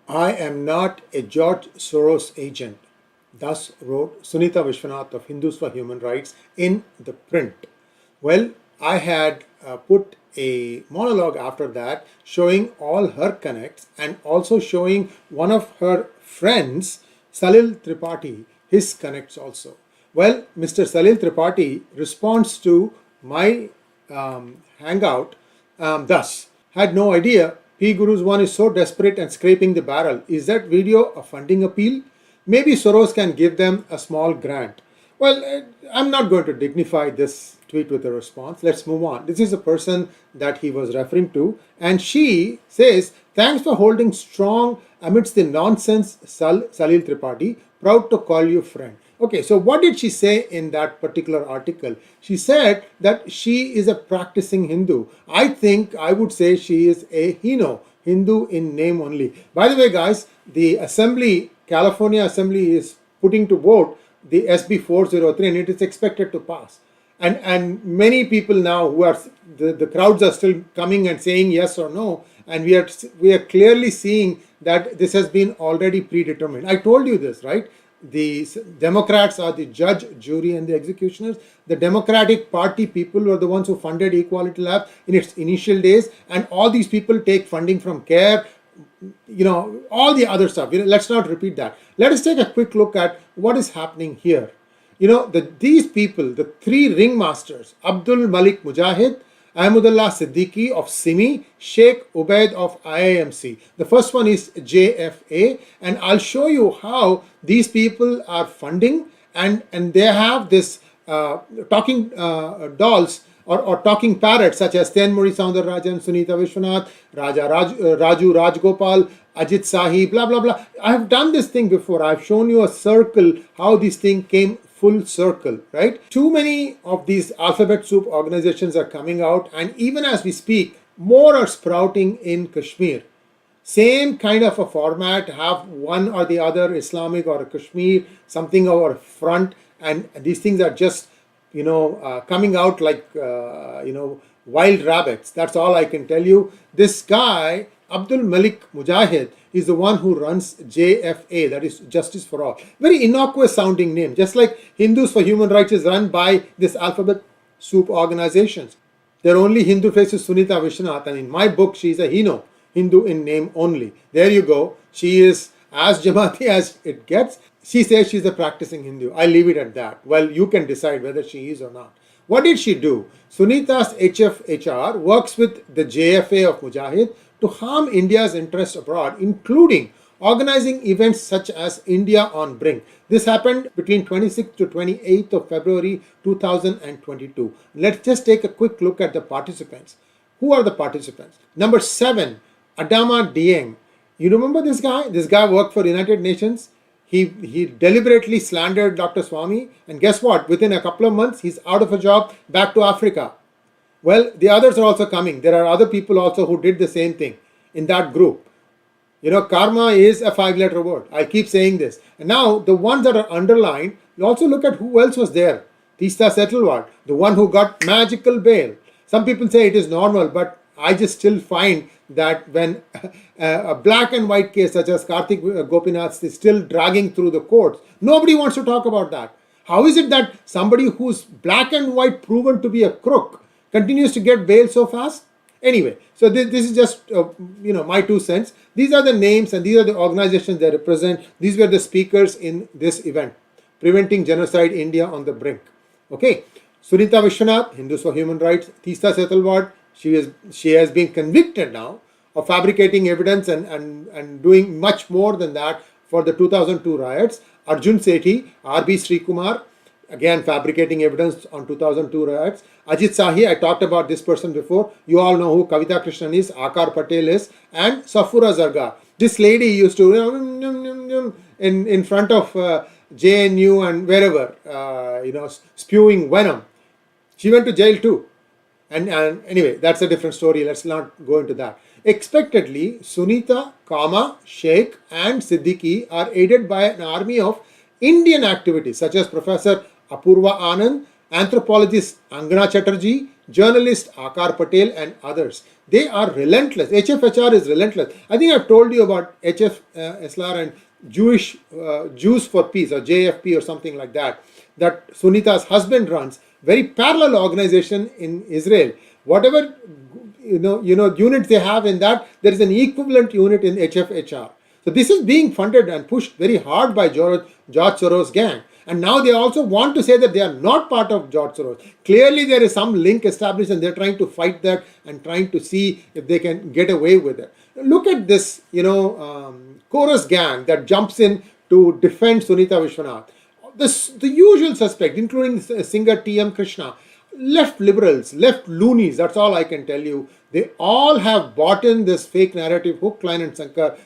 I am not a George Soros agent, thus wrote Sunitha Vishwanath of Hindus for Human Rights in the print. Well, I had put a monologue after that showing all her connects and also showing one of her friends, Salil Tripathi, his connects also. Well, Mr. Salil Tripathi responds to my hangout thus: had no idea P Guru's one is so desperate and scraping the barrel. Is that video a funding appeal? Maybe Soros can give them a small grant. Well, I'm not going to dignify this tweet with a response. Let's move on. This is a person that he was referring to, and she says, "Thanks for holding strong amidst the nonsense, Salil Tripathi. Proud to call you friend." Okay, so what did she say in that particular article? She said that she is a practicing Hindu. I think I would say she is a Hindu in name only. By the way, guys, the Assembly, California Assembly is putting to vote the SB 403 and it is expected to pass. And many people now who are, the crowds are still coming and saying yes or no. And we are clearly seeing that this has been already predetermined. I told you this, right? The Democrats are the judge, jury, and the executioners. The Democratic Party people were the ones who funded Equality Lab in its initial days, and all these people take funding from CARE, all the other stuff. Let's not repeat that. Let us take a quick look at what is happening here. These people, the three ringmasters, Abdul Malik Mujahid, Ahmedullah Siddiqui of SIMI, Sheikh Ubaid of IIMC. The first one is JFA, and I'll show you how these people are funding, and they have this talking dolls or talking parrots such as Tenmuri Soundararajan, Sunitha Vishwanath, Raju Rajgopal, Ajit Sahi, blah, blah, blah. I have done this thing before. I've shown you a circle, how this thing came full circle, right? Too many of these alphabet soup organizations are coming out, and even as we speak, more are sprouting in Kashmir. Same kind of a format, have one or the other, Islamic or a Kashmir, something over front, and these things are just, coming out like, wild rabbits. That's all I can tell you. This guy, Abdul Malik Mujahid, is the one who runs JFA, that is Justice for All. Very innocuous sounding name, just like Hindus for Human Rights is run by this alphabet soup organizations. Their only Hindu face is Sunitha Vishwanath, and in my book, she is a Hindu in name only. There you go. She is as Jamaati as it gets. She says she's a practicing Hindu. I leave it at that. Well, you can decide whether she is or not. What did she do? Sunitha's HFHR works with the JFA of Mujahid to harm India's interests abroad, including organizing events such as India on Brink. This happened between 26th to 28th of February 2022. Let's just take a quick look at the participants. Who are the participants? Number 7, Adama Dieng. You remember this guy? This guy worked for United Nations. He deliberately slandered Dr. Swami, and guess what? Within a couple of months, he's out of a job, back to Africa. Well, the others are also coming. There are other people also who did the same thing in that group. Karma is a 5-letter word. I keep saying this. And now, the ones that are underlined, you also look at who else was there. Tista Setalwad, the one who got magical bail. Some people say it is normal, but I just still find that when a black and white case such as Karthik Gopinath is still dragging through the courts, nobody wants to talk about that. How is it that somebody who's black and white proven to be a crook continues to get bail so fast? Anyway, so this is just, my 2 cents. These are the names and these are the organizations they represent. These were the speakers in this event, Preventing Genocide India on the Brink. Okay, Sunitha Vishwanath, Hindus for Human Rights. Tista Setalwad, she has been convicted now of fabricating evidence and doing much more than that for the 2002 riots. Arjun Sethi, R.B. Srikumar, again fabricating evidence on 2002 riots. Ajit Sahi, I talked about this person before. You all know who Kavita Krishnan is, Akar Patel is, and Safura Zarga. This lady used to in front of JNU and wherever, spewing venom. She went to jail too. And anyway, that's a different story. Let's not go into that. Expectedly, Sunitha, Kama, Sheikh and Siddiqui are aided by an army of Indian activities such as Professor Apurva Anand, anthropologist Angana Chatterjee, journalist Akar Patel and others. They are relentless. HFHR is relentless. I think I've told you about HFSLR and Jews for Peace, or JFP or something like that, that Sunitha's husband runs. Very parallel organization in Israel. Whatever units they have in that, there is an equivalent unit in HFHR. So this is being funded and pushed very hard by George Soros gang. And now they also want to say that they are not part of George Soros. Clearly there is some link established and they're trying to fight that and trying to see if they can get away with it. Look at this, chorus gang that jumps in to defend Sunitha Vishwanath. The usual suspect, including singer T.M. Krishna, left liberals, left loonies, that's all I can tell you. They all have bought in this fake narrative, hook, line and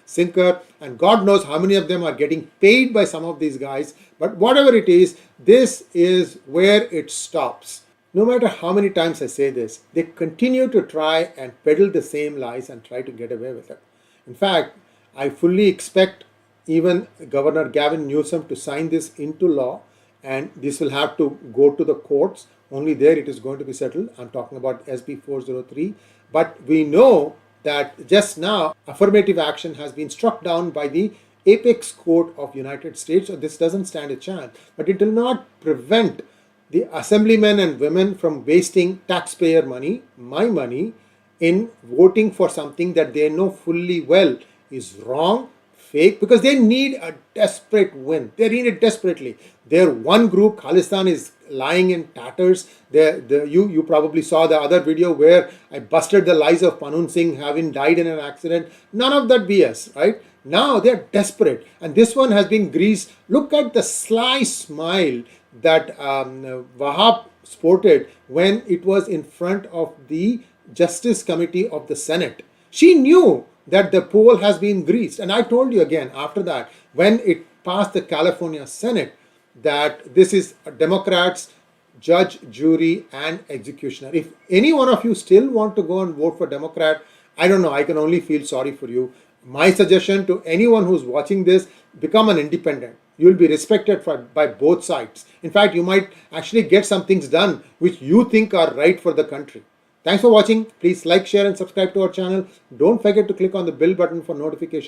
sinker, and God knows how many of them are getting paid by some of these guys. But whatever it is, this is where it stops. No matter how many times I say this, they continue to try and peddle the same lies and try to get away with it. In fact, I fully expect even Governor Gavin Newsom to sign this into law, and this will have to go to the courts. Only there it is going to be settled. I'm talking about SB 403. But we know that just now affirmative action has been struck down by the Apex Court of United States. So this doesn't stand a chance. But it will not prevent the assemblymen and women from wasting taxpayer money, my money, in voting for something that they know fully well is wrong, fake, because they need a desperate win. They need it desperately. Their one group, Khalistan, is lying in tatters. You probably saw the other video where I busted the lies of Panun Singh having died in an accident. None of that BS, right? Now they're desperate. And this one has been greased. Look at the sly smile that Wahab sported when it was in front of the Justice Committee of the Senate. She knew that the poll has been greased. And I told you again after that, when it passed the California Senate, that this is Democrats, judge, jury, and executioner. If any one of you still want to go and vote for Democrat, I don't know, I can only feel sorry for you. My suggestion to anyone who's watching this, become an independent. You will be respected by both sides. In fact, you might actually get some things done which you think are right for the country. Thanks for watching. Please like, share, and subscribe to our channel. Don't forget to click on the bell button for notifications.